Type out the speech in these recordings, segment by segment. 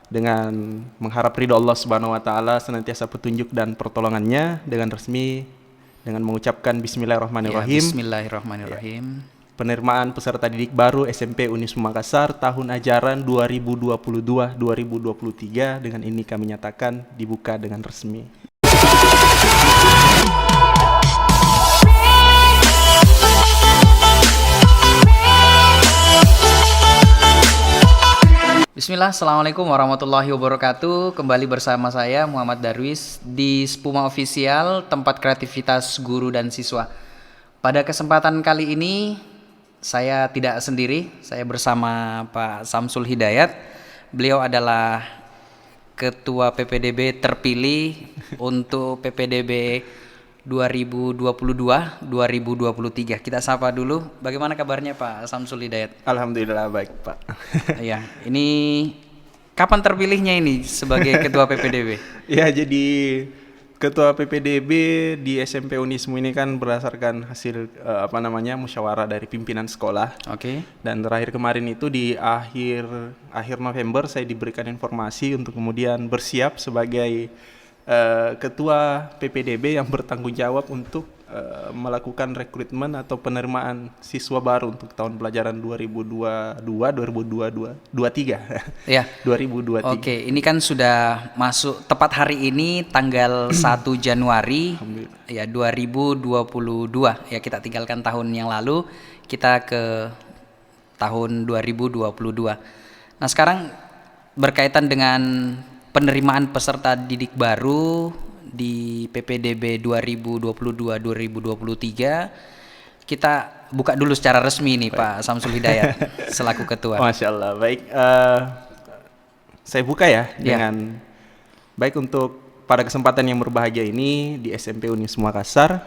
dengan mengharap ridho Allah Subhanahu wa taala, senantiasa petunjuk dan pertolongannya, dengan resmi dengan mengucapkan Ya, bismillahirrahmanirrahim. Ya. bismillahirrahmanirrahim. Penerimaan peserta didik baru SMP Unisma Makassar tahun ajaran 2022-2023 dengan ini kami nyatakan dibuka dengan resmi. Bismillah, Assalamualaikum warahmatullahi wabarakatuh. Kembali bersama saya Muhammad Darwis di Spuma Official, tempat kreativitas guru dan siswa. Pada kesempatan kali ini saya tidak sendiri, saya bersama Pak Samsul Hidayat. Beliau adalah Ketua PPDB terpilih untuk PPDB 2022-2023. Kita sapa dulu, bagaimana kabarnya Pak Samsul Hidayat? Alhamdulillah baik Pak. Ya, ini kapan terpilihnya ini sebagai Ketua PPDB? Ya, jadi Ketua PPDB di SMP Unismu ini kan berdasarkan hasil musyawarah dari pimpinan sekolah. Oke. Dan terakhir kemarin itu di akhir November saya diberikan informasi untuk kemudian bersiap sebagai Ketua PPDB yang bertanggung jawab untuk melakukan rekrutmen atau penerimaan siswa baru untuk tahun pelajaran 2022-2023. Ya. 2023. Oke, ini kan sudah masuk tepat hari ini tanggal 1 Januari ya 2022. Ya, kita tinggalkan tahun yang lalu, kita ke tahun 2022. Nah, sekarang berkaitan dengan penerimaan peserta didik baru di PPDB 2022-2023, kita buka dulu secara resmi nih Pak Samsul Hidayat selaku ketua. Masya Allah, baik. Saya buka ya dengan baik untuk pada kesempatan yang berbahagia ini di SMP Unisma Makassar,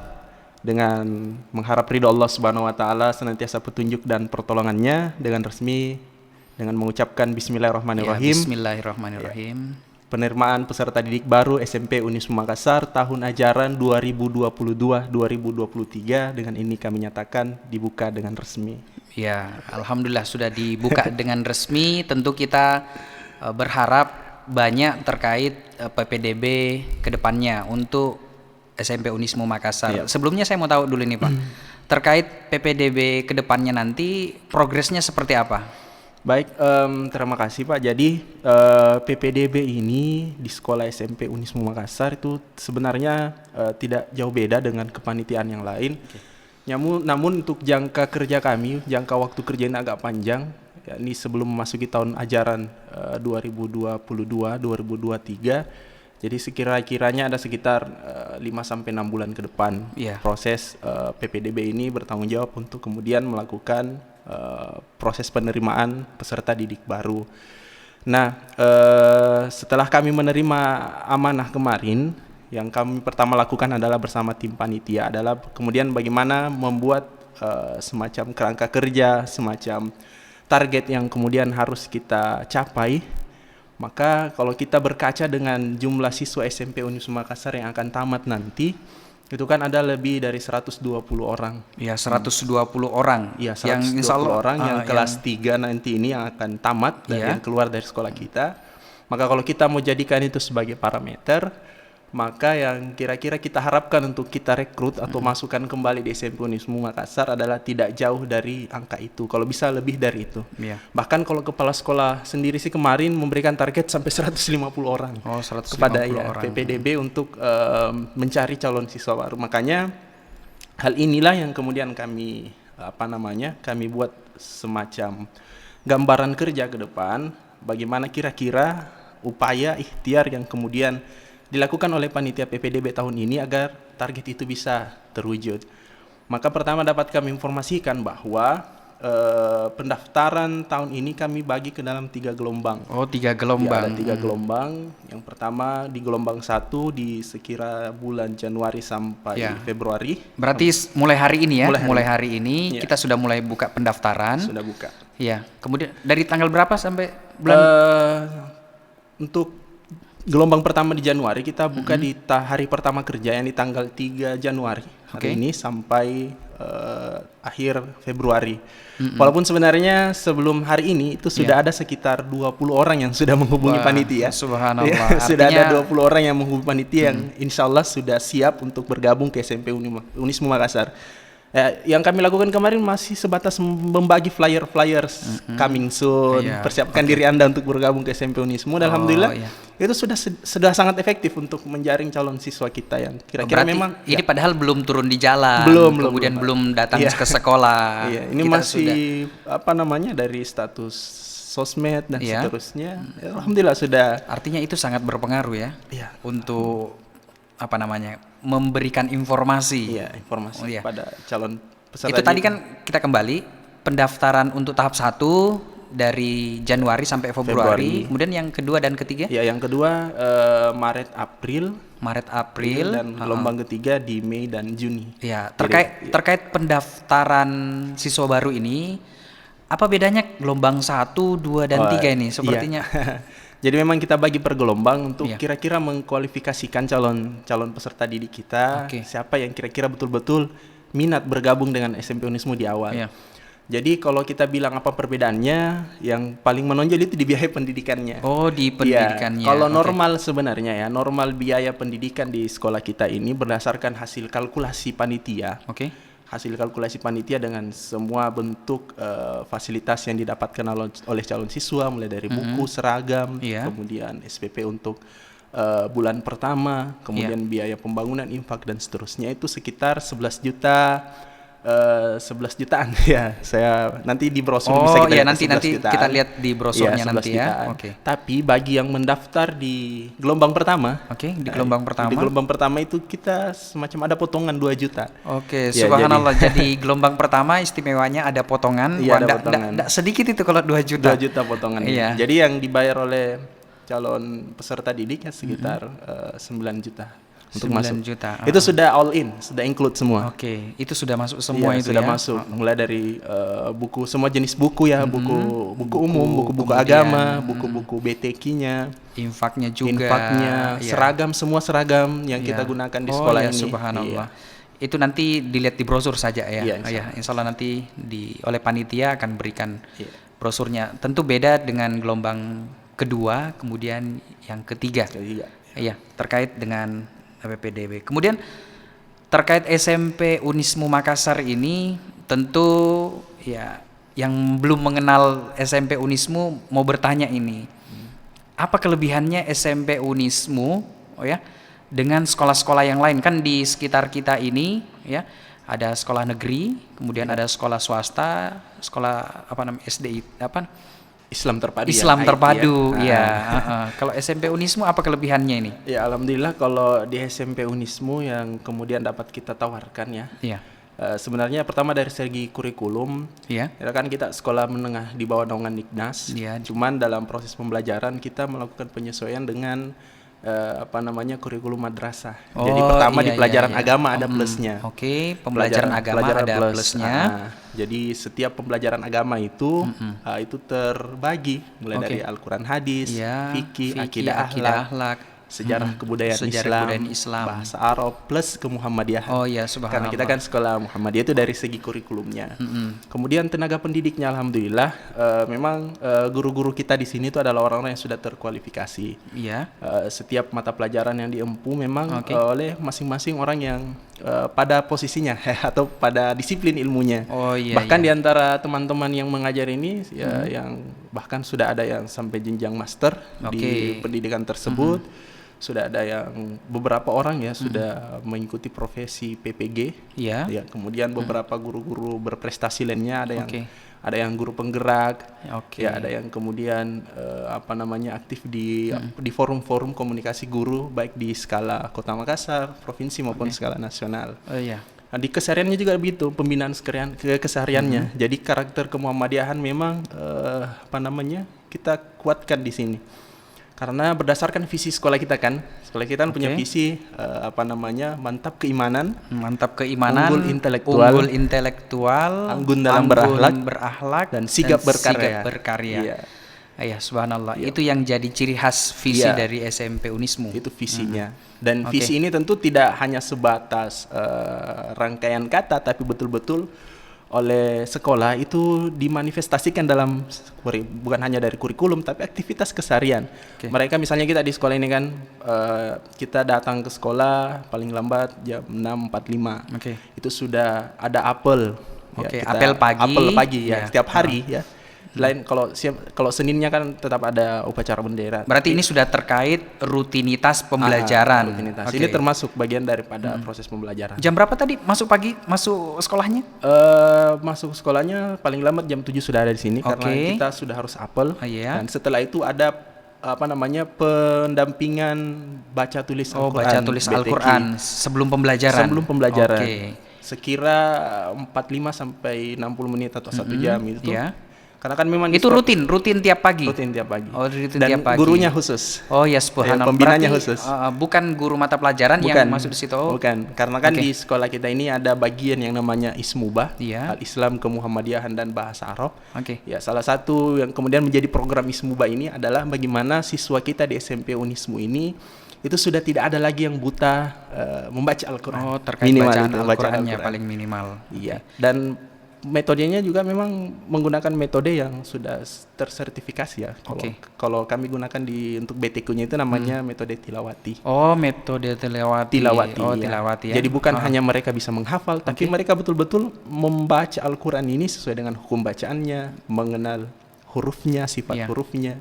dengan mengharap ridho Allah Subhanahu wa taala, senantiasa petunjuk dan pertolongannya, dengan resmi dengan mengucapkan bismillahirrahmanirrahim. Ya, bismillahirrahmanirrahim. Penerimaan peserta didik baru SMP Unisma Makassar tahun ajaran 2022-2023 dengan ini kami nyatakan dibuka dengan resmi. Ya, alhamdulillah sudah dibuka dengan resmi. Tentu kita berharap banyak terkait PPDB kedepannya untuk SMP Unisma Makassar. Ya. Sebelumnya saya mau tahu dulu nih Pak, terkait PPDB kedepannya nanti progresnya seperti apa? Baik, terima kasih Pak. Jadi PPDB ini di sekolah SMP Unisma Makassar itu sebenarnya tidak jauh beda dengan kepanitiaan yang lain. Namun untuk jangka kerja kami, jangka waktu kerja ini agak panjang, yakni sebelum memasuki tahun ajaran 2022-2023. Jadi sekira-kiranya ada sekitar 5-6 bulan ke depan proses PPDB ini bertanggung jawab untuk kemudian melakukan proses penerimaan peserta didik baru. Nah, setelah kami menerima amanah kemarin, yang kami pertama lakukan adalah bersama tim panitia adalah kemudian bagaimana membuat semacam kerangka kerja, semacam target yang kemudian harus kita capai. Maka kalau kita berkaca dengan jumlah siswa SMP Unisma Makassar yang akan tamat nanti, itu kan ada lebih dari 120 orang. Ya, 120 orang. Iya, 120 yang insya Allah, orang yang kelas 3 nanti ini yang akan tamat dan yang keluar dari sekolah kita. Maka kalau kita mau jadikan itu sebagai parameter, maka yang kira-kira kita harapkan untuk kita rekrut atau masukkan kembali di SMP Unisma Makassar adalah tidak jauh dari angka itu. Kalau bisa lebih dari itu. Bahkan kalau kepala sekolah sendiri sih kemarin memberikan target sampai 150 orang. 150 kepada orang. PPDB untuk mencari calon siswa baru. Makanya hal inilah yang kemudian kami kami buat semacam gambaran kerja ke depan, bagaimana kira-kira upaya ikhtiar yang kemudian dilakukan oleh panitia PPDB tahun ini agar target itu bisa terwujud. Maka pertama dapat kami informasikan bahwa pendaftaran tahun ini kami bagi ke dalam 3 gelombang. Oh, 3 gelombang. Ya, ada 3 gelombang. Yang pertama di gelombang 1 di sekira bulan Januari sampai Februari. Berarti mulai hari ini ya? Mulai hari ini kita sudah mulai buka pendaftaran. Sudah buka. Ya. Kemudian dari tanggal berapa sampai bulan? Untuk gelombang pertama di Januari kita buka di hari pertama kerja yang di tanggal 3 Januari hari ini sampai akhir Februari. Walaupun sebenarnya sebelum hari ini itu sudah ada sekitar 20 orang yang sudah menghubungi panitia. Subhanallah. Sudah ada 20 orang yang menghubungi panitia yang insya Allah sudah siap untuk bergabung ke SMP Unismu Makassar. Yang kami lakukan kemarin masih sebatas membagi flyers coming soon, persiapkan diri Anda untuk bergabung ke SMP Unismu. Dan alhamdulillah itu sudah sangat efektif untuk menjaring calon siswa kita yang kira-kira memang ini padahal belum turun di jalan, kemudian belum datang ke sekolah. Ini kita masih apa namanya dari status sosmed dan seterusnya. Alhamdulillah sudah. Artinya itu sangat berpengaruh ya untuk apa namanya memberikan informasi pada calon peserta. Itu tadi kan kita kembali pendaftaran untuk tahap 1 dari Januari sampai Februari. Kemudian yang kedua dan ketiga? Ya, yang kedua Maret April dan gelombang ketiga di Mei dan Juni. Ya, terkait pendaftaran siswa baru ini, apa bedanya gelombang 1, 2 dan 3 ini sepertinya? Jadi memang kita bagi per gelombang untuk kira-kira mengkualifikasikan calon peserta didik kita, siapa yang kira-kira betul-betul minat bergabung dengan SMP Unismu di awal. Jadi kalau kita bilang apa perbedaannya, yang paling menonjol itu di biaya pendidikannya. Oh, di pendidikannya. Kalau normal sebenarnya normal biaya pendidikan di sekolah kita ini berdasarkan hasil kalkulasi panitia. Hasil kalkulasi panitia dengan semua bentuk fasilitas yang didapatkan oleh calon siswa, mulai dari buku, seragam, kemudian SPP untuk bulan pertama, kemudian biaya pembangunan, infak dan seterusnya, itu sekitar 11 jutaan ya. Saya nanti di brosur bisa kita lihat nanti kita lihat di brosurnya nanti ya. Tapi bagi yang mendaftar di gelombang pertama, di gelombang pertama itu kita semacam ada potongan 2 juta. Subhanallah. Jadi gelombang pertama istimewanya ada potongan. Enggak sedikit itu kalau 2 juta. 2 juta potongan. Jadi yang dibayar oleh calon peserta didiknya sekitar 9 juta. Untuk 9 juta. Itu sudah all in, sudah include semua. Itu sudah masuk semua itu sudah masuk. Mulai dari buku, semua jenis buku ya, buku umum, buku agama, buku-buku BTQ-nya, infaknya juga, seragam, semua seragam yang kita gunakan di sekolah ini. Subhanallah. Itu nanti dilihat di brosur saja ya. Insya Allah nanti oleh panitia akan berikan brosurnya. Tentu beda dengan gelombang kedua, kemudian yang ketiga. Terkait dengan PPDB. Kemudian terkait SMP Unismu Makassar ini, tentu yang belum mengenal SMP Unismu mau bertanya ini, apa kelebihannya SMP Unismu dengan sekolah-sekolah yang lain? Kan di sekitar kita ini ada sekolah negeri, kemudian ada sekolah swasta, sekolah SDI Islam terpadu. Kalau SMP Unismu apa kelebihannya ini? Ya, alhamdulillah kalau di SMP Unismu yang kemudian dapat kita tawarkan sebenarnya pertama dari segi kurikulum, kan kita sekolah menengah di bawah naungan Dignas. Cuman dalam proses pembelajaran kita melakukan penyesuaian dengan kurikulum madrasah. Jadi pertama di pelajaran agama ada plusnya. Pembelajaran agama ada plusnya. Jadi setiap pembelajaran agama itu itu terbagi mulai dari Al-Quran, hadis, fikih, akidah, akhlak, sejarah kebudayaan Islam, bahasa Arab plus kemuhammadiyahan. Subhanallah. Karena kita kan sekolah Muhammadiyah itu dari segi kurikulumnya. Kemudian tenaga pendidiknya alhamdulillah memang guru-guru kita di sini itu adalah orang-orang yang sudah terkualifikasi. Setiap mata pelajaran yang diempu memang oleh masing-masing orang yang pada posisinya atau pada disiplin ilmunya. Bahkan di antara teman-teman yang mengajar ini yang bahkan sudah ada yang sampai jenjang master di pendidikan tersebut. Sudah ada yang beberapa orang sudah mengikuti profesi PPG. Kemudian beberapa guru-guru berprestasi lainnya ada yang guru penggerak. Ada yang kemudian aktif di forum-forum komunikasi guru baik di skala Kota Makassar, provinsi maupun skala nasional. Di kesehariannya juga begitu, pembinaan kesehariannya. Jadi karakter kemuhammadiyahan memang kita kuatkan di sini. Karena berdasarkan visi sekolah kita kan punya visi mantap keimanan, unggul intelektual, anggun dalam berakhlak dan sigap berkarya. Ya, subhanallah. Ya. Itu yang jadi ciri khas visi Ya. dari SMP Unismu. Itu visinya. Dan visi ini tentu tidak hanya sebatas rangkaian kata, tapi betul-betul oleh sekolah itu dimanifestasikan dalam, bukan hanya dari kurikulum tapi aktivitas keseharian. Mereka misalnya kita di sekolah ini kan kita datang ke sekolah paling lambat jam 6.45. Itu sudah ada apel. Apel pagi ya, setiap hari ya. Lain kalau Seninnya kan tetap ada upacara bendera. Berarti ini sudah terkait rutinitas pembelajaran. Rutinitas. Ini termasuk bagian daripada proses pembelajaran. Jam berapa tadi masuk pagi masuk sekolahnya? Masuk sekolahnya paling lambat jam 7 sudah ada di sini karena kita sudah harus apel. Dan setelah itu ada pendampingan baca tulis Al-Quran. Baca tulis Al-Quran sebelum pembelajaran. Sebelum pembelajaran. Sekira 45 sampai 60 menit atau 1 jam itu. Karena kan memang itu rutin tiap pagi. Rutin tiap pagi. Rutin dan tiap pagi. Gurunya khusus. Ya, subhanallah. Pembinanya khusus. Bukan guru mata pelajaran yang masuk di situ. Bukan. Karena kan di sekolah kita ini ada bagian yang namanya Ismubah, Al-Islam, Kemuhammadiyahan dan Bahasa Arab. Ya, salah satu yang kemudian menjadi program Ismubah ini adalah bagaimana siswa kita di SMP Unismu ini itu sudah tidak ada lagi yang buta membaca Al-Quran. Terkait bacaan Al-Qurannya paling minimal. Iya. Dan metodenya juga memang menggunakan metode yang sudah tersertifikasi ya. Kalau kami gunakan untuk BTQ-nya itu namanya metode tilawati. Metode tilawati. Tilawati. Jadi bukan hanya mereka bisa menghafal, tapi mereka betul-betul membaca Al-Quran ini sesuai dengan hukum bacaannya, mengenal hurufnya, sifat hurufnya,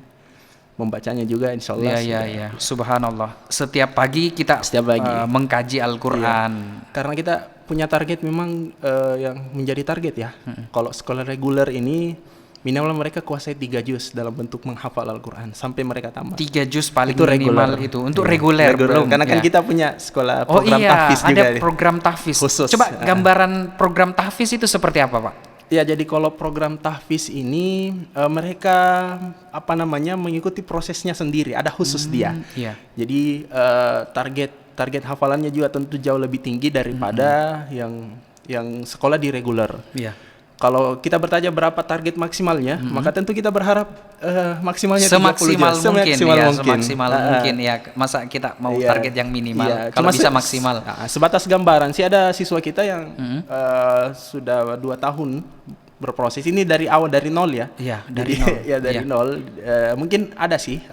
membacanya juga insya Allah. Iya. Subhanallah. Setiap pagi kita mengkaji Al-Quran. Karena kita punya target memang yang menjadi target ya. Kalau sekolah reguler ini minimal mereka kuasai 3 juz dalam bentuk menghafal Al-Quran sampai mereka tamat. 3 juz paling itu minimal regular. Itu untuk reguler belum. Karena kan kita punya sekolah program tahfiz juga. Ada program tahfiz khusus. Coba gambaran program tahfiz itu seperti apa, Pak? Ya, jadi kalau program tahfiz ini mereka mengikuti prosesnya sendiri, ada khusus dia. Jadi target hafalannya juga tentu jauh lebih tinggi daripada yang sekolah di reguler. Kalau kita bertanya berapa target maksimalnya, maka tentu kita berharap maksimalnya 30 juz. Semaksimal mungkin ya. Masa kita mau target yang minimal? Kalau bisa maksimal. Sebatas gambaran sih, ada siswa kita yang sudah 2 tahun berproses ini dari awal, dari nol ya. Dari nol. Mungkin ada sih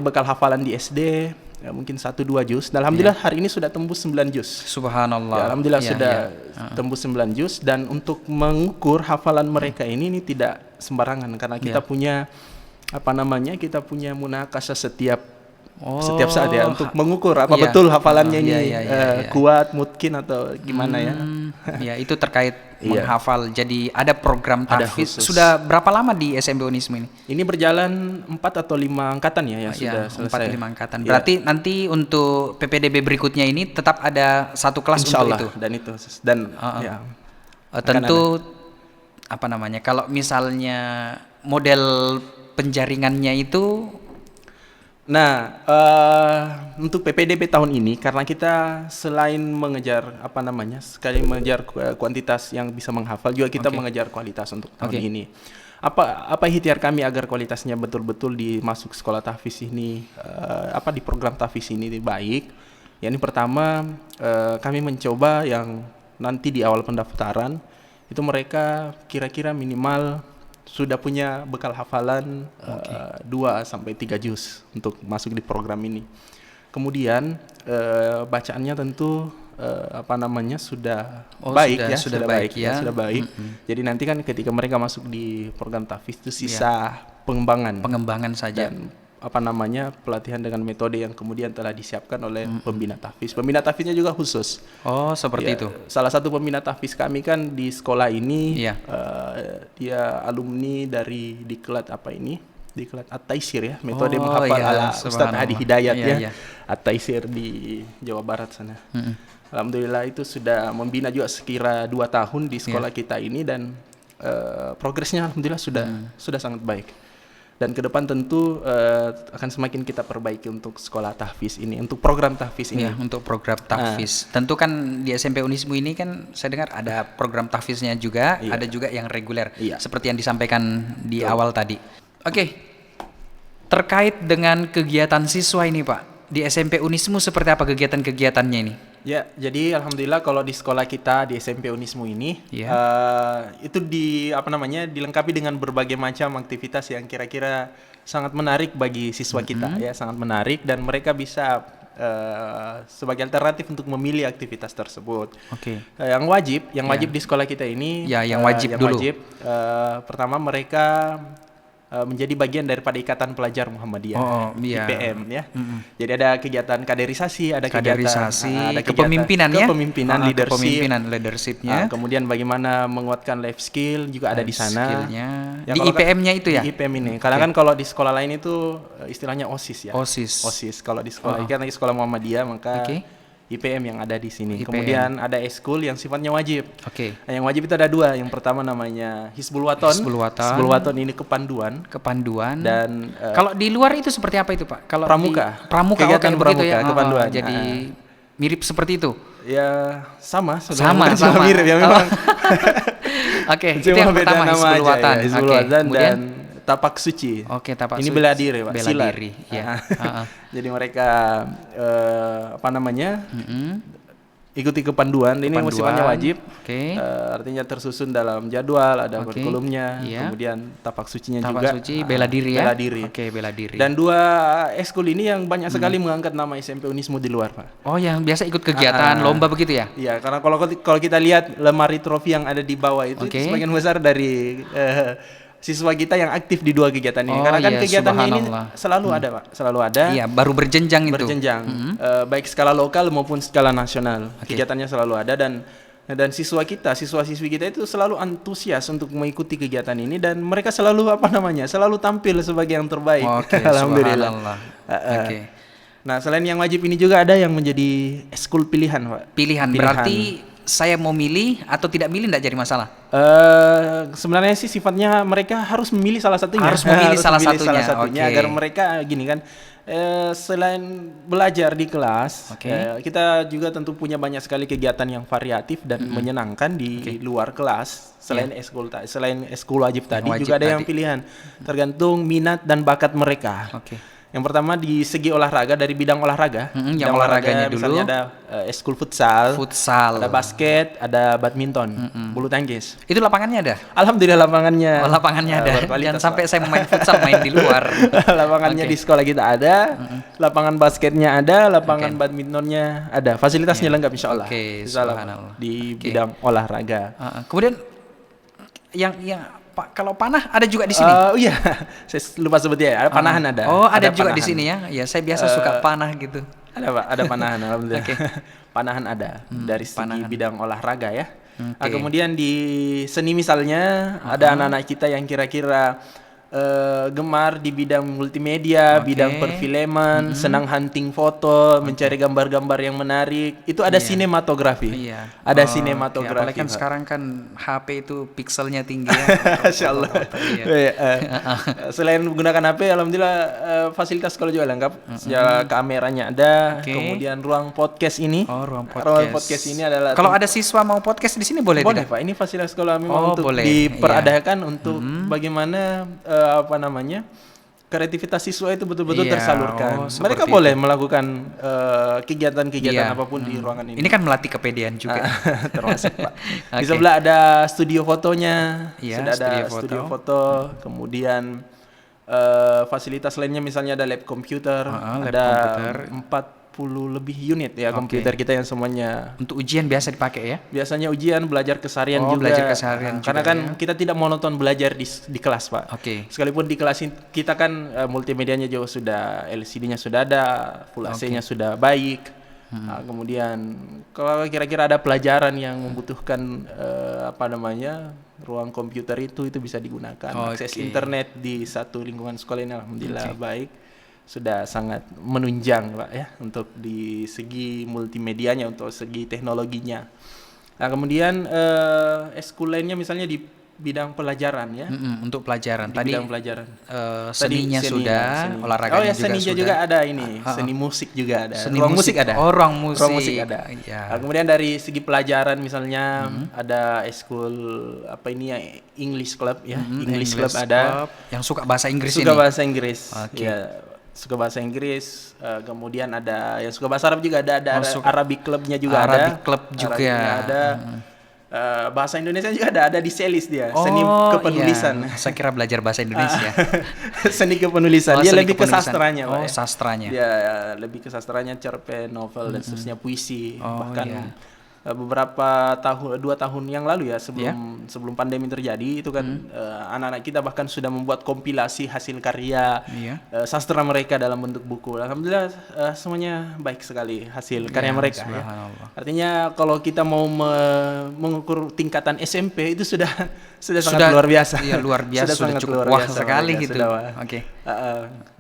bekal hafalan di SD. Mungkin 1-2 juz. Dan alhamdulillah hari ini sudah tembus 9 juz. Subhanallah. Ya, alhamdulillah sudah tembus 9 juz. Dan untuk mengukur hafalan mereka ini tidak sembarangan karena kita punya kita punya munakasah setiap saat ya untuk mengukur betul hafalannya ini kuat, mungkin atau gimana ya. Ya, itu terkait menghafal. Jadi ada program tahfiz. Sudah berapa lama di SMP Unismu ini? Ini berjalan 4 atau 5 angkatan ya sudah selesai. 4-5 angkatan. Berarti nanti untuk PPDB berikutnya ini tetap ada satu kelas untuk itu. Dan tentu kalau misalnya model penjaringannya itu. Nah, untuk PPDB tahun ini karena kita selain mengejar sekali mengejar kuantitas yang bisa menghafal, juga kita mengejar kualitas untuk tahun ini. Apa ikhtiar kami agar kualitasnya betul-betul masuk sekolah tahfiz ini di program tahfiz ini baik. Yang pertama, kami mencoba yang nanti di awal pendaftaran itu mereka kira-kira minimal sudah punya bekal hafalan 2-3 juz untuk masuk di program ini. Kemudian bacaannya tentu sudah baik. Jadi nanti kan ketika mereka masuk di program tahfiz itu sisa pengembangan saja. Dan pelatihan dengan metode yang kemudian telah disiapkan oleh pembina tahfiz. Pembina tahfiznya juga khusus. Seperti itu. Salah satu pembina tahfiz kami kan di sekolah ini dia alumni dari diklat diklat At-Taisir ya, metode menghafal ala Ustadz Hadi Hidayat At-Taisir di Jawa Barat sana. Alhamdulillah itu sudah membina juga sekira 2 tahun di sekolah kita ini dan progresnya alhamdulillah sudah sangat baik. Dan ke depan tentu akan semakin kita perbaiki untuk sekolah tahfiz ini, untuk program tahfiz ini. Untuk program tahfiz. Tentu kan di SMP Unismu ini kan saya dengar ada program tahfiznya juga, ada juga yang reguler. Seperti yang disampaikan di awal tadi. Oke, terkait dengan kegiatan siswa ini Pak, di SMP Unismu seperti apa kegiatan-kegiatannya ini? Ya, jadi alhamdulillah kalau di sekolah kita di SMP Unismu ini itu dilengkapi dengan berbagai macam aktivitas yang kira-kira sangat menarik bagi siswa kita ya, sangat menarik dan mereka bisa sebagai alternatif untuk memilih aktivitas tersebut. Oke. Yang wajib di sekolah kita ini yang wajib dulu. Pertama mereka menjadi bagian daripada Ikatan Pelajar Muhammadiyah, IPM ya. Jadi ada kegiatan kaderisasi, ada kegiatan kepemimpinan leadershipnya. Kemudian bagaimana menguatkan life skill juga ada di sana. Di IPM-nya itu ya? Di IPM ini. Karena kan kalau di sekolah lain itu istilahnya OSIS ya. OSIS. Kalau di sekolah ini sekolah Muhammadiyah maka IPM yang ada di sini. Kemudian ada eskul yang sifatnya wajib. Nah, yang wajib itu ada 2. Yang pertama namanya Hizbul Waton. Hizbul Waton ini kepanduan. Dan kalau di luar itu seperti apa itu Pak? Kalau pramuka. Kegiatan pramuka ya? Kepanduan. Jadi mirip seperti itu. Ya sama. Sama. Mirip ya memang. Itu yang pertama Hizbul Waton. Hizbul Waton dan Tapak Suci. Tapak Suci. Ini bela diri, Pak. Bela diri, ya. Jadi mereka ikuti kepanduan. Ini sifatnya wajib. Artinya tersusun dalam jadwal, ada kurikulumnya. Kemudian Tapak Sucinya juga. Tapak Suci bela diri ya. Bela diri. Dan 2 eskul ini yang banyak sekali mengangkat nama SMP Unismu di luar, Pak. Oh, yang biasa ikut kegiatan lomba begitu ya? Iya, karena kalau kita lihat lemari trofi yang ada di bawah itu sebagian besar dari siswa kita yang aktif di 2 kegiatan ini. Karena kan kegiatannya ini selalu ada, Pak. Selalu ada. Iya, baru berjenjang itu. Baik skala lokal maupun skala nasional. Kegiatannya selalu ada dan siswa-siswi kita itu selalu antusias untuk mengikuti kegiatan ini dan mereka selalu selalu tampil sebagai yang terbaik. Alhamdulillah. Nah, selain yang wajib ini juga ada yang menjadi eskul pilihan, Pak. Pilihan. Berarti saya mau milih atau tidak milih tidak jadi masalah? Sebenarnya sih sifatnya mereka harus memilih salah satunya. Harus memilih salah satunya. Agar mereka gini kan, selain belajar di kelas, kita juga tentu punya banyak sekali kegiatan yang variatif dan menyenangkan di luar kelas. Selain eskul wajib tadi juga ada yang pilihan, tergantung minat dan bakat mereka. Yang pertama di segi olahraga, dari bidang olahraga. Yang olahraganya dulu. Misalnya ada eskul futsal, ada basket, ada badminton, bulu tangkis. Itu lapangannya ada? Alhamdulillah lapangannya. Lapangannya ada. Jangan sampai saya main futsal main di luar. Lapangannya di sekolah kita ada, lapangan basketnya ada, lapangan badmintonnya ada. Fasilitasnya lengkap insya Allah. Subhanallah. Di bidang olahraga. Kemudian yang kalau panah ada juga di sini. Iya, saya lupa sebutnya ya. Ada panahan ada. Oh, ada juga panahan di sini ya. Ya, saya biasa suka panah gitu. Ada, Pak, ada panahan alhamdulillah. Panahan ada dari segi bidang olahraga ya. Nah, kemudian di seni misalnya ada anak-anak kita yang kira-kira gemar di bidang multimedia, bidang perfilman, senang hunting foto, mencari gambar-gambar yang menarik. Itu ada sinematografi. Ada sinematografi. Apalagi kan sekarang kan HP itu pixelnya tinggi ya. Masya Allah. Selain menggunakan HP, alhamdulillah fasilitas sekolah juga lengkap. Kameranya ada. Kemudian ruang podcast ini. Ruang podcast ini adalah. Kalau ada siswa mau podcast di sini boleh tidak? Pak. Ini fasilitas sekolah memang untuk diperadakan untuk bagaimana kreativitas siswa itu betul-betul tersalurkan. Mereka boleh melakukan kegiatan-kegiatan apapun di ruangan ini. Ini kan melatih kepedean juga. Termasuk, Pak. Di sebelah ada studio fotonya, sudah ada studio foto. Kemudian fasilitas lainnya misalnya ada lab komputer, ada 40 lebih unit ya komputer kita yang semuanya untuk ujian biasa dipakai ya. Biasanya ujian, belajar keseharian juga. Belajar keseharian juga. Karena kan kita tidak monoton belajar di kelas, Pak. Sekalipun di kelas kita kan multimedianya juga sudah, LCD-nya sudah ada, full AC-nya sudah baik. Kemudian kalau kira-kira ada pelajaran yang membutuhkan ruang komputer itu bisa digunakan. Akses internet di satu lingkungan sekolah ini alhamdulillah baik. Sudah sangat menunjang, Pak ya, untuk di segi multimedianya, untuk segi teknologinya. Nah, kemudian eskul lainnya misalnya di bidang pelajaran ya. Untuk pelajaran. Di Tadi bidang pelajaran. Seninya sudah, seni. olahraganya oh ya, juga seninya sudah. juga ada ini, seni musik juga ada. Seni ruang musik ada. Oh, ruang musik. Ruang musik ada. Ya. Nah, kemudian dari segi pelajaran misalnya ada ekskul apa ini ya, English Club ya. English Club ada. Yang suka bahasa Inggris suka ini. bahasa Inggris. Oke. Ya, suka bahasa Inggris. Kemudian ada yang suka bahasa Arab juga ada Arabic Clubnya juga ada. Arabic Club juga ada. Bahasa Indonesia juga ada di Selis dia, seni kepenulisan. Iya. Saya kira belajar bahasa Indonesia. Seni kepenulisan, dia seni lebih kepenulisan. ke sastranya, Pak. Sastranya. Dia lebih ke sastranya, cerpen, novel dan seterusnya, puisi. Bahkan beberapa tahun, 2 tahun yang lalu ya, sebelum pandemi terjadi itu kan anak-anak kita bahkan sudah membuat kompilasi hasil karya sastra mereka dalam bentuk buku. Alhamdulillah semuanya baik sekali hasil karya mereka ya. Artinya kalau kita mau mengukur tingkatan SMP itu sudah sangat luar biasa. Iya, luar biasa, sudah cukup wah sekali gitu. Oke.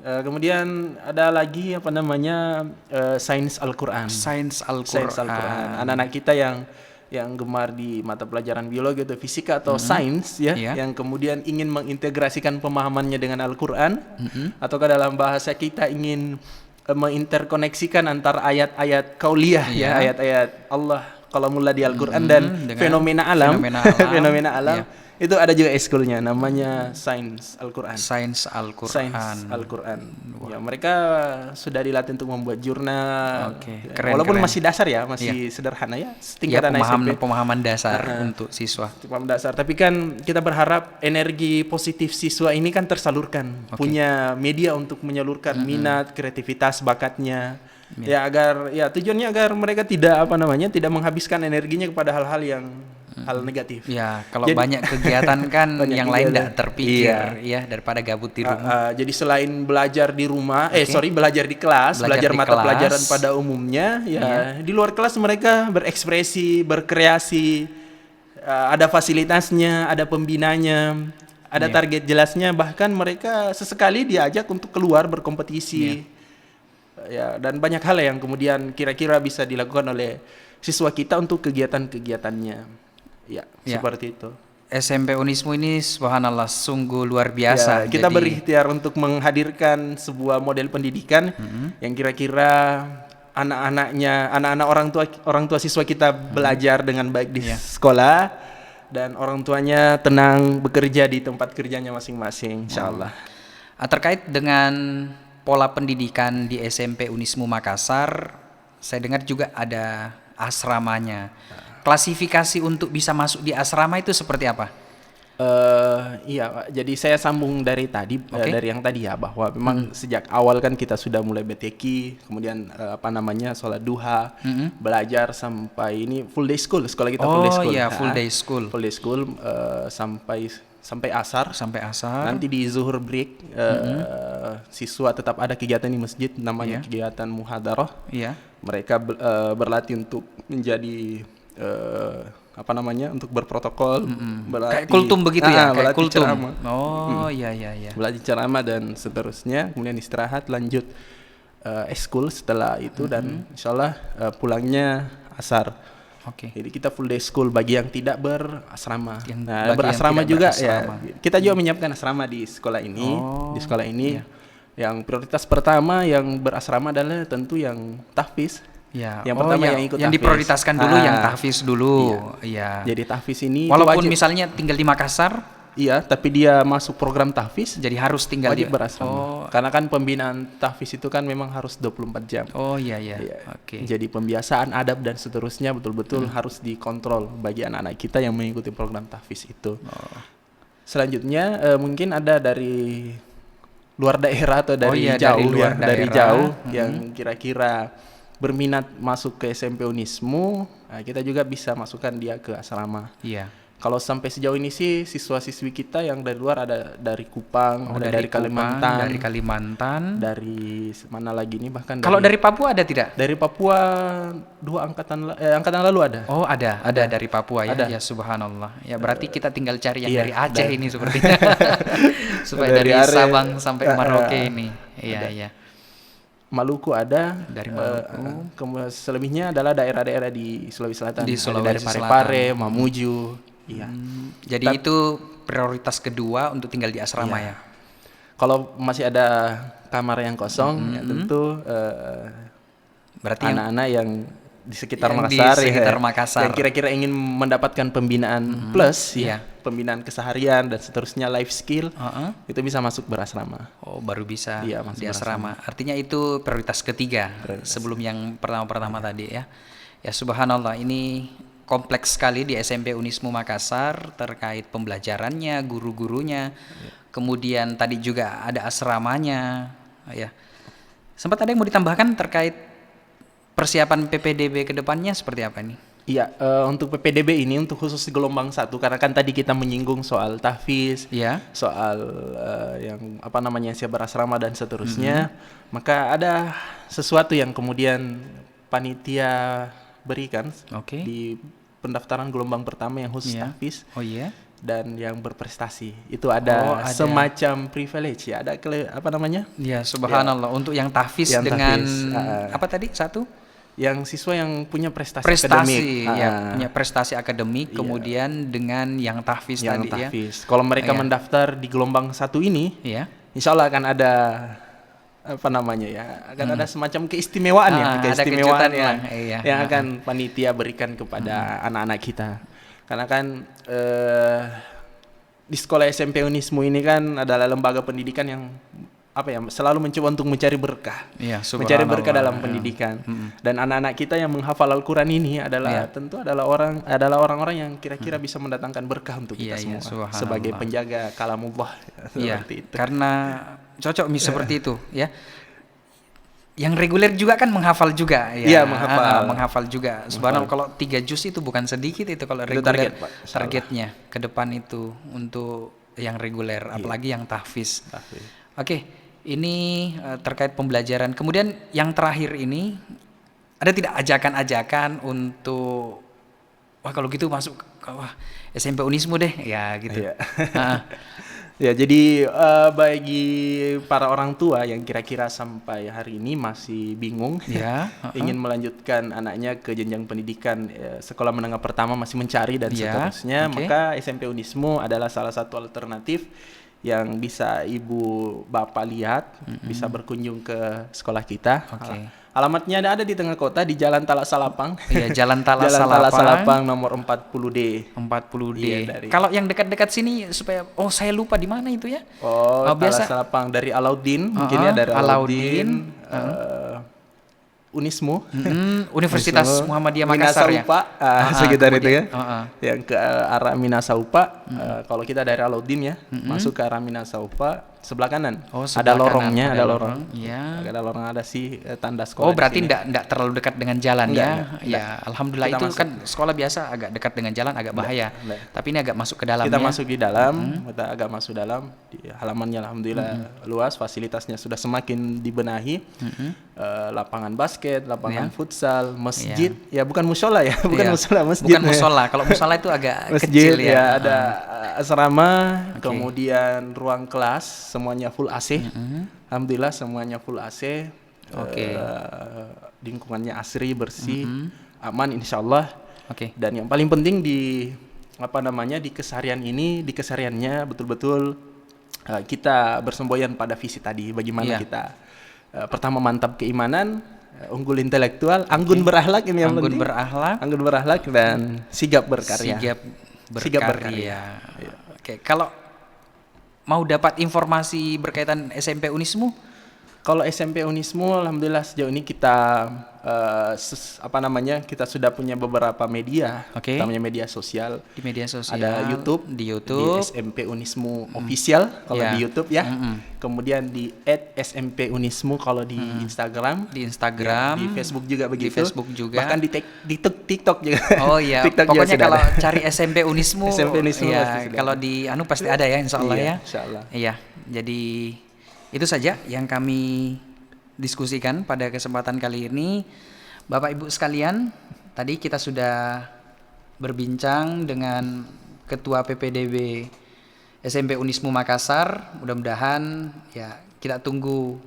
Kemudian ada lagi apa namanya sains Al-Qur'an. Sains Al-Qur'an. Anak-anak kita yang gemar di mata pelajaran biologi atau fisika atau sains ya, yang kemudian ingin mengintegrasikan pemahamannya dengan Al-Qur'an, ataukah dalam bahasa kita ingin menginterkoneksikan antara ayat-ayat kauliyah ya, ayat-ayat Allah qalamullah di Al-Qur'an dan fenomena alam. Fenomena alam. Itu ada juga ekskulnya namanya Sains Al-Qur'an. Sains Al-Qur'an. Ya, mereka sudah dilatih untuk membuat jurnal. Walaupun masih dasar ya, masih sederhana ya, tingkatan SMP. Pemahaman dasar untuk siswa. Pemahaman dasar, tapi kan kita berharap energi positif siswa ini kan tersalurkan. Punya media untuk menyalurkan minat, kreativitas, bakatnya. Ya agar tujuannya agar mereka tidak menghabiskan energinya kepada hal-hal yang hal negatif. Ya, kalau banyak kegiatan kan yang lain tidak terpikir ya daripada gabut di rumah. Jadi selain belajar di rumah, belajar di kelas, belajar mata pelajaran pada umumnya, di luar kelas mereka berekspresi, berkreasi, ada fasilitasnya, ada pembinanya, ada target jelasnya, bahkan mereka sesekali diajak untuk keluar berkompetisi. Ya, dan banyak hal yang kemudian kira-kira bisa dilakukan oleh siswa kita untuk kegiatan-kegiatannya. Ya, seperti itu. SMP Unismu ini subhanallah sungguh luar biasa. Kita berikhtiar untuk menghadirkan sebuah model pendidikan yang kira-kira anak-anak orang tua siswa kita belajar dengan baik di sekolah dan orang tuanya tenang bekerja di tempat kerjanya masing-masing, insyaallah. Terkait dengan pola pendidikan di SMP Unismu Makassar, saya dengar juga ada asramanya. Klasifikasi untuk bisa masuk di asrama itu seperti apa? Iya, Pak. Jadi saya sambung dari tadi, dari yang tadi ya, bahwa memang sejak awal kan kita sudah mulai BTQ, kemudian sholat duha, belajar sampai ini full day school, sekolah kita full day school. Oh iya, full day school. Full day school sampai asar. Nanti di zuhur break, siswa tetap ada kegiatan di masjid, namanya kegiatan muhadarah. Mereka berlatih untuk menjadi untuk berprotokol, kayak kultum begitu kayak kultum. Ceramah. Iya. Belajar ceramah dan seterusnya, kemudian istirahat, lanjut ekskul setelah itu dan insyaallah pulangnya asar. Jadi kita full day school bagi yang tidak berasrama. Berasrama juga kita juga menyiapkan asrama di sekolah ini. Yang prioritas pertama yang berasrama adalah tentu yang tahfiz. Yang pertama yang ikut yang diprioritaskan dulu yang tahfiz dulu. Jadi tahfiz ini walaupun misalnya tinggal di Makassar, tapi dia masuk program tahfiz, jadi harus tinggal wajib berasrama. Karena kan pembinaan tahfiz itu kan memang harus 24 jam. Jadi pembiasaan adab dan seterusnya betul-betul harus dikontrol bagi anak-anak kita yang mengikuti program tahfiz itu. Selanjutnya mungkin ada dari luar daerah atau dari jauh yang kira-kira berminat masuk ke SMP Unismu, kita juga bisa masukkan dia ke asrama. Kalau sampai sejauh ini sih siswa-siswi kita yang dari luar ada dari Kupang, ada dari Kalimantan, dari mana lagi nih bahkan. Kalau dari Papua ada tidak? Dari Papua 2 angkatan lalu ada. Oh ada dari Papua ya. Ya subhanallah. Ya berarti kita tinggal cari yang dari Aceh ini sepertinya. Supaya dari Sabang sampai Merauke ini. Iya. Maluku ada, dari Maluku. Selebihnya adalah daerah-daerah di Sulawesi Selatan. Di Sulawesi dari Parepare, Mamuju. Iya. Jadi itu prioritas kedua untuk tinggal di asrama ya. Kalau masih ada kamar yang kosong, ya tentu berarti anak-anak yang di sekitar yang Makassar, di sekitar Makassar. yang kira-kira ingin mendapatkan pembinaan plus pembinaan keseharian dan seterusnya, life skill, itu bisa masuk berasrama. Oh, baru bisa Iya, di asrama. Artinya itu prioritas ketiga sebelum yang pertama-pertama tadi ya. Ya subhanallah, ini kompleks sekali di SMP Unismu Makassar terkait pembelajarannya, guru-gurunya. Kemudian tadi juga ada asramanya ya. Sempat ada yang mau ditambahkan terkait persiapan PPDB ke depannya seperti apa nih? Iya, untuk PPDB ini untuk khusus gelombang 1, karena kan tadi kita menyinggung soal tahfiz, soal yang apa namanya siap berasrama dan seterusnya, maka ada sesuatu yang kemudian panitia berikan di pendaftaran gelombang pertama yang khusus tahfiz. Dan yang berprestasi itu ada semacam privilege ya, ada apa namanya? Ya subhanallah, untuk yang tahfiz dengan apa tadi satu? Yang siswa yang punya prestasi akademik, punya prestasi akademik, kemudian dengan yang tahfiz tadi tahfiz. Kalau mereka mendaftar di gelombang 1 ini, insya Allah akan ada apa namanya ya, akan ada semacam keistimewaan keistimewaan yang akan panitia berikan kepada anak-anak kita. Karena kan di sekolah SMP Unismu ini kan adalah lembaga pendidikan yang selalu mencoba untuk mencari berkah, mencari berkah dalam pendidikan. Dan anak-anak kita yang menghafal Al-Quran ini adalah tentu adalah orang-orang yang kira-kira bisa mendatangkan berkah untuk kita semua sebagai penjaga kalamullah. Seperti itu. Karena cocok seperti itu ya. Yang reguler juga kan menghafal juga ya. Menghafal juga. Subhanallah, kalau 3 juz itu bukan sedikit itu kalau reguler. Targetnya ke depan itu untuk yang reguler, apalagi yang tahfiz. Oke, ini terkait pembelajaran. Kemudian yang terakhir ini, ada tidak ajakan-ajakan untuk kalau gitu masuk SMP Unismu deh ya gitu. Ya, jadi bagi para orang tua yang kira-kira sampai hari ini masih bingung ingin melanjutkan anaknya ke jenjang pendidikan sekolah menengah pertama, masih mencari dan seterusnya, maka SMP Unismu adalah salah satu alternatif yang bisa ibu bapak lihat, bisa berkunjung ke sekolah kita. Alamatnya ada di tengah kota di Jalan Talak Salapang. Iya, Jalan Talak Salapang nomor 40D. 40D. Kalau yang dekat-dekat sini supaya saya lupa di mana itu ya? Talak Salapang dari Alauddin, mungkin ya dari Alauddin. Unismu, Universitas Muhammadiyah Makassar ya. Sekitar itu ya. Yang ke arah Minasaupa, kalau kita dari Alauddin ya, masuk ke arah Minasaupa, sebelah kanan. Ada lorongnya, ada lorong. Iya. Ada lorong, ada sih tanda sekolah. Berarti enggak terlalu dekat dengan jalan ya. Ya, alhamdulillah kita itu masuk. Kan sekolah biasa agak dekat dengan jalan agak bahaya. Tapi ini agak masuk ke dalam. Kita masuk di dalam, kita agak masuk dalam. Di halamannya alhamdulillah luas, fasilitasnya sudah semakin dibenahi. Lapangan basket, lapangan futsal, masjid. Ya bukan musola ya, bukan musola, masjid. Bukan musola. Kalau musola itu agak masjid, kecil ya. Ada asrama, kemudian ruang kelas semuanya full AC. Alhamdulillah semuanya full AC. Lingkungannya asri, bersih, aman insyaallah. Dan yang paling penting di kesehariannya betul-betul kita bersemboyan pada visi tadi, bagaimana kita pertama mantap keimanan, unggul intelektual, anggun berakhlak, ini yang penting. Anggun berakhlak dan sigap berkarya. Sigap berkarya. Kalau mau dapat informasi berkaitan SMP Unismu? Kalau SMP Unismu, alhamdulillah sejauh ini kita kita sudah punya beberapa media, namanya media sosial. Di media sosial. Ada YouTube, di SMP Unismu official kalau di YouTube ya. Kemudian di @smpunismu kalau di Instagram. Di Instagram. Di Facebook juga begitu. Di Facebook juga. Bahkan di TikTok juga. Oh iya. TikTok pokoknya kalau cari SMP Unismu, ya, kalau di pasti ada ya, insyaallah ya. Insyaallah. Iya. Jadi itu saja yang kami diskusikan pada kesempatan kali ini. Bapak Ibu sekalian, tadi kita sudah berbincang dengan Ketua PPDB SMP Unismu Makassar. Mudah-mudahan ya kita tunggu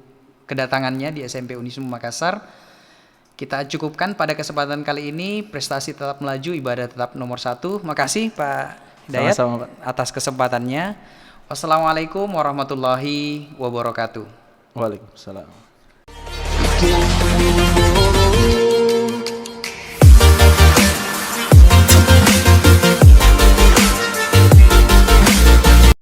kedatangannya di SMP Unismu Makassar. Kita cukupkan pada kesempatan kali ini. Prestasi tetap melaju, ibadah tetap nomor 1. Makasih Pak Hidayat atas kesempatannya. Wassalamualaikum warahmatullahi wabarakatuh. Waalaikumsalam.